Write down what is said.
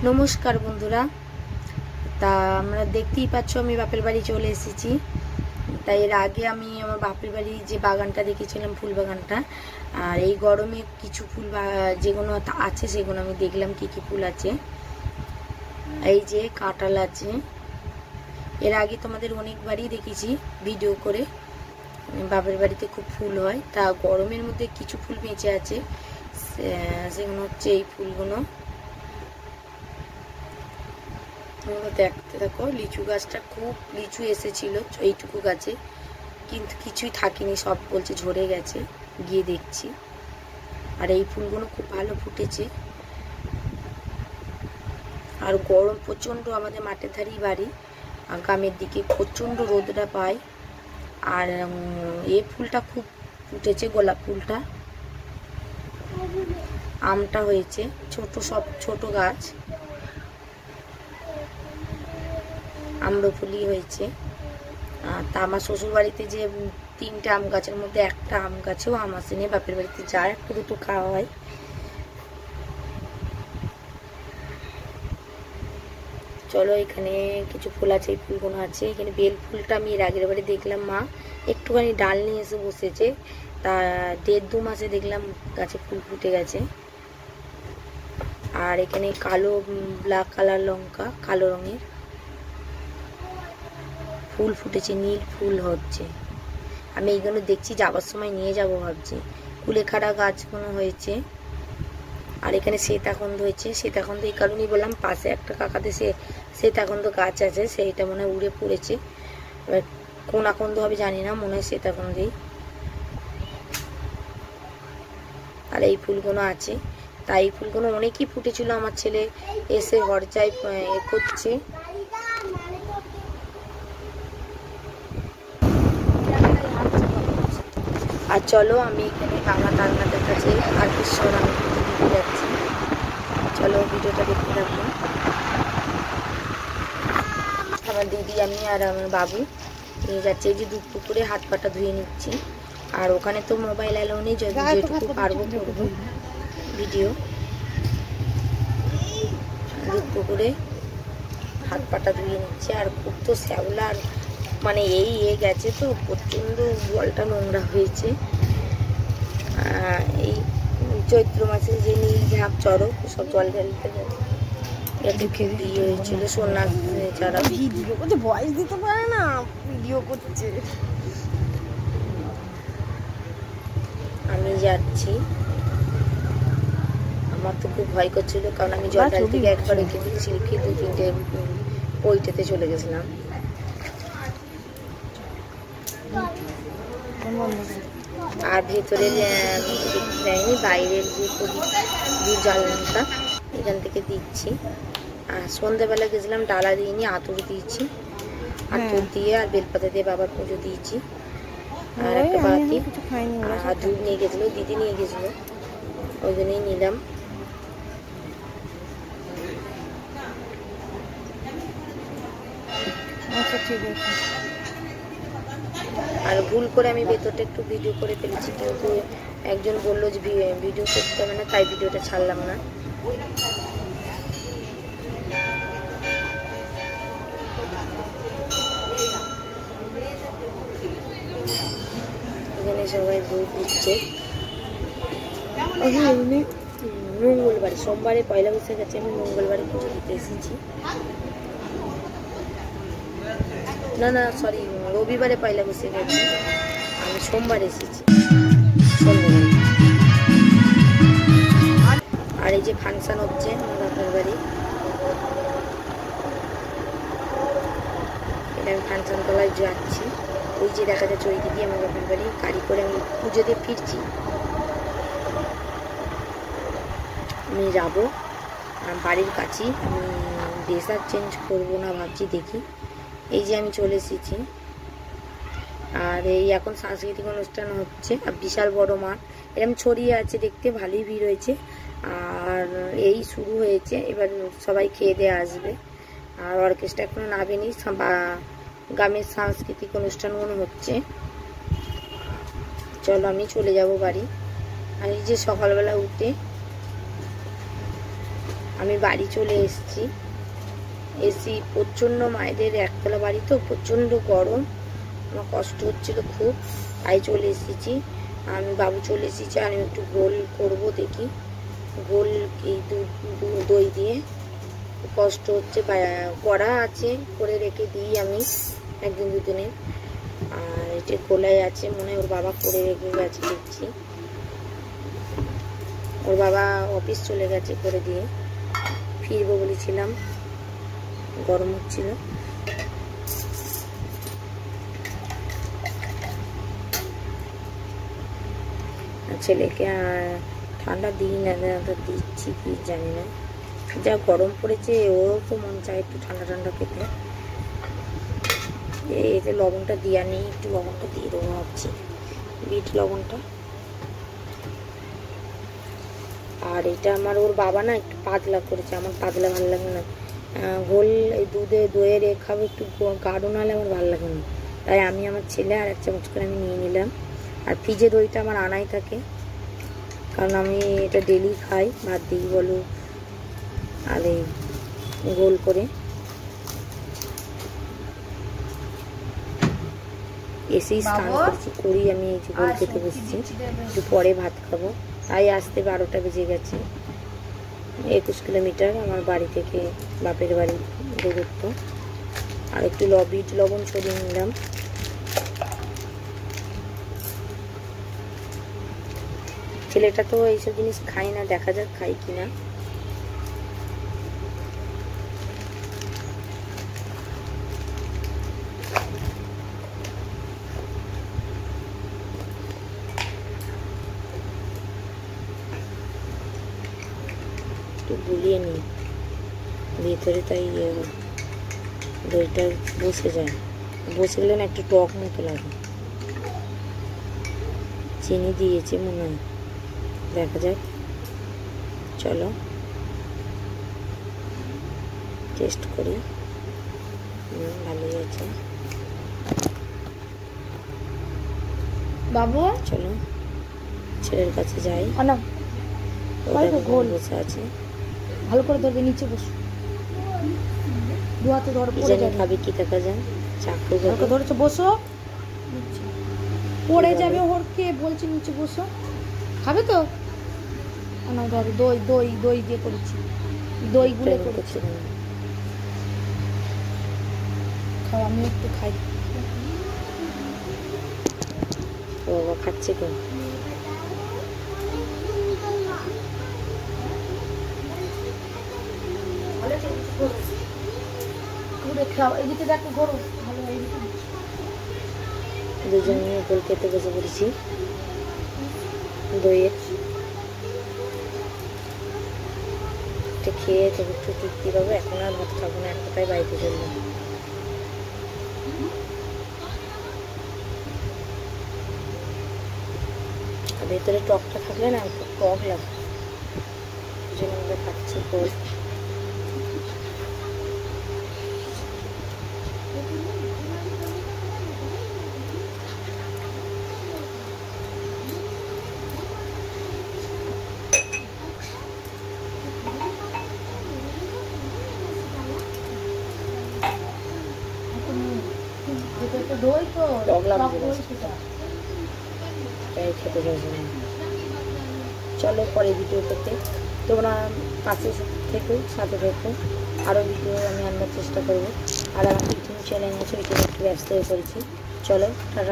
নমস্কার বন্ধুরা। তা আমরা দেখতেই পাচ্ছ আমি বাপের বাড়ি চলে এসেছি। তাই এর আগে আমি আমার বাপের বাড়ি যে বাগানটা দেখেছিলাম, ফুল বাগানটা, আর এই গরমে কিছু ফুল যেগুলো আছে সেগুলো আমি দেখলাম কি কি ফুল আছে। এই যে কাঁঠাল আছে, এর আগে তোমাদের অনেকবারই দেখেছি ভিডিও করে। বাপের বাড়িতে খুব ফুল হয়, তা গরমের মধ্যে কিছু ফুল বেঁচে আছে, সেগুলো হচ্ছে এই ফুলগুলো। দেখতে থাকো, লিচু গাছটা খুব লিচু এসেছিল এইটুকু গাছে, কিন্তু কিছুই থাকেনি, সব বলছে ঝরে গেছে, গিয়ে দেখছি। আর এই ফুলগুলো খুব ভালো ফুটেছে। আর গরম প্রচণ্ড, আমাদের মাঠের ধারেই বাড়ি, গ্রামের দিকে প্রচণ্ড রোদটা পায়। আর এই ফুলটা খুব ফুটেছে, গোলাপ ফুলটা। আমটা হয়েছে ছোট, সব ছোট গাছ, আম্রফুলি হয়েছে। তা আমার শ্বশুর বাড়িতে যে 3টে আম গাছের মধ্যে একটা আম গাছেও আম আসেনি, বাপের বাড়িতে যা একটু দুটো খাওয়া হয়। চলো, এখানে কিছু ফুল আছে, এই ফুলগুলো আছে। এখানে বেল ফুলটা আমি এর আগের বারে দেখলাম মা একটুখানি ডাল নিয়ে এসে বসেছে, তা 1.5-2 মাসে দেখলাম গাছে ফুল ফুটে গেছে। আর এখানে কালো ব্ল্যাক কালার লঙ্কা, কালো রঙের ফুল ফুটেছে, নীল ফুল হচ্ছে। আমি এইগুলো দেখছি, যাবার সময় নিয়ে যাব ভাবছি। কুলেখাড়া গাছগুলো হয়েছে। আর এখানে সীতাকন্দ হয়েছে। সীতাকন্দ এই কারণেই বললাম, পাশে একটা কাকাতে সীতাকন্দ গাছ আছে, সেইটা মনে হয় উড়ে পড়েছে। এবার কোন আকন্দ হবে জানি না, মনে হয় সীতাকন্দেই। আর এই ফুলগুলো আছে। তাই এই ফুলগুলো অনেকই ফুটেছিল, আমার ছেলে এসে হরজাই করছে। আর চলো, আমি এখানে আমার রান্নাদের কাছে তারকেশ্বর আমি দিতে যাচ্ছি। চলো ভিডিওটা দেখতে থাকবো। আমার দিদি, আমি আর আমার বাবু নিয়ে যাচ্ছে। এই যে দুধ পুকুরে হাত পাটা ধুয়ে নিচ্ছি। আর ওখানে তো মোবাইল অ্যালাউ নেই, যেটুকু পারবো করবো ভিডিও। দুধ পুকুরে হাত পাটা ধুয়ে নিচ্ছে। আর খুব তো শ্যাওলা, মানে এই গেছে তো, প্রচণ্ড জলটা নোংরা হয়েছে। এই চৈত্র মাসে যে নীল ঝাঁপ চড়ো, সব জল ঢালতে দিয়ে হয়েছিল সোনা চারা। ভিডিও করতে ভয়েস দিতে পারে না, ভিডিও করছে। আমি যাচ্ছি, আমার তো খুব ভয় করছিল, কারণ আমি জল ঢাল থেকে একবার রেখে দিচ্ছি, রেখে 2-3টে ওইটাতে চলে গেছিলাম। আর ভেতরে দেয়নি, বাইরের যে প্রদীপ জ্বালানোটা এখান থেকে দিচ্ছি। আর সন্ধ্যাবেলা গেছিলাম, ডালা দিইনি, আতর দিয়েছি, আতর দিয়ে আর বেলপাতা দিয়ে বাবার পুজো দিয়েছি। আর একটা বাতি আর ধূপ নিয়ে গেছিলো, দিদি নিয়ে গেছিলো, ওই জন্যই নিলাম। আচ্ছা ঠিক আছে। আর ভুল করে আমি ভেতরটা একটু ভিডিও করে ফেলেছি, কিন্তু একজন বললো যে ভিডিও করতে হবে না, তাই ভিডিওটা ছাড়লাম না। এখানে সবাই দুধ দিচ্ছে। মঙ্গলবারে, সোমবারে পয়লা বৈশাখ আছে, আমি মঙ্গলবারে পুজো দিতে এসেছি। না না, সরি, রবিবারে পয়লা বৈশাখ আছে, আমি সোমবার এসেছি সন্ধ্যাবেলা। আর এই যে ফাংশন হচ্ছে আমার বাপের বাড়ি, এটা আমি ফাংশন তলায় যাচ্ছি। ওই যে দেখা যাচ্ছে ওই দিদি আমার বাপের বাড়ি, গাড়ি করে আমি পুজো দিয়ে ফিরছি। আমি যাবো বাড়ির কাছেই, আমি ড্রেস আর চেঞ্জ করবো না ভাবছি, দেখি। এই যে আমি চলে এসেছি। আর এই এখন সাংস্কৃতিক অনুষ্ঠান হচ্ছে, আর বিশাল বড় মাঠ, এরকম ছড়িয়ে আছে, দেখতে ভালোই ভিড় হয়েছে। আর এই শুরু হয়েছে, এবার সবাই খেয়ে দিয়ে আসবে। আর অর্কেস্ট্রা এখনো নামেনি, গ্রামের সাংস্কৃতিক অনুষ্ঠানগুলো হচ্ছে। চলো আমি চলে যাব বাড়ি। আর এই যে সকালবেলা উঠে আমি বাড়ি চলে এসেছি। এসি প্রচণ্ড, মায়েদের একতলা বাড়ি তো প্রচণ্ড গরম, আমার কষ্ট হচ্ছিল খুব, তাই চলে এসেছি। আমি বাবু চলে এসেছি, আমি একটু গোল করব, দেখি গোল এই দই দিয়ে। কষ্ট হচ্ছে, করা আছে, করে রেখে দিই আমি একদিন দুদিনের। আর এটা গোলাই আছে, মনে হয় ওর বাবা করে রেখে গেছে, দেখছি ওর বাবা অফিস চলে গেছে করে দিয়ে, ফিরবো বলেছিলাম, গরম হচ্ছিল। ছেলেকে ঠান্ডা দিই না, দিচ্ছি কি জানি না, যা গরম পড়েছে ও তো মন চায় একটু ঠান্ডা ঠান্ডা খেতে। এই যে লবণটা দেওয়া নেই, একটু লবণটা দিয়ে দেবো ভাবছি, বিট লবণটা। আর এটা আমার ওর বাবা না একটু পাতলা করেছে, আমার পাতলা ভালো লাগে না, গোল এই দইয়ে রেখাবো একটু গাঢ় না হলে আমার ভালো লাগে না, তাই আমি আমার ছেলে আর 1 চামচ করে আমি নিয়ে নিলাম। আর ফ্রিজে দইটা আমার আনাই থাকে, কারণ আমি এটা ডেলি খাই, ভাত দিই বলো আর এই গোল করে। এসেই স্নান করছি, করি আমি এই যে গোল খেতে বসেছি, একটু পরে ভাত খাবো, তাই আসতে 12টা বেজে গেছে। 21 কিলোমিটার আমার বাড়ি থেকে বাপের বাড়ি দূরত্ব। আর একটু বিট লবণ ছড়িয়ে নিলাম। ছেলেটা তো এইসব জিনিস খাই না, দেখা যাক খাই কিনা। একটু গুলিয়ে নিই ভেতরে, তাই দইটা বসে যায়, বসে গেলে না একটু টক মতো লাগে। চিনি দিয়েছে মনে হয়, দেখা যাক, চলো টেস্ট করি। ভালোই আছে, বাবু চলো ছেলের কাছে যাই। গোল বসে আছে, ভালো করে ধরবে, নিচে বসো, দু হাতে ধরো, পড়ে যাবে। খাবে কি দেখা যায়, চাকু ধরেছো, বসো, পড়ে যাবে, ওরকে বলছি নিচে বসো, খাবে তো না, ধরো দই দই দই দিয়ে করেছি, দই গুলে করেছি, খাও, আমি একটু খাই। ও বাবা খাচ্ছে তো, এদিকে দেখো গরম ভালো, দুজন নিয়ে গোল খেতে বসে পড়েছি দইয়ের। এটা খেয়ে তবে একটু তৃপ্তি পাবো, এখন আর ভাত খাবো না, এক কথায় বাড়িতে চলবো। আর ভেতরে টকটা থাকলে না একটু টক লাগে, ওই জন্য আমরা খাচ্ছি গোল। দই তো টক লাগবে, তাই খেতে পারবো না। চলো পরে ভিডিও করতে, তোমরা পাশে থেকো, সাথে থেকো, আরও ভিডিও আমি আনবার চেষ্টা করবো। আর আমার ইউটিউব চ্যানেল আছে, ওইটা একটু ব্যস্ত হয়ে পড়েছি। চলো টাটা।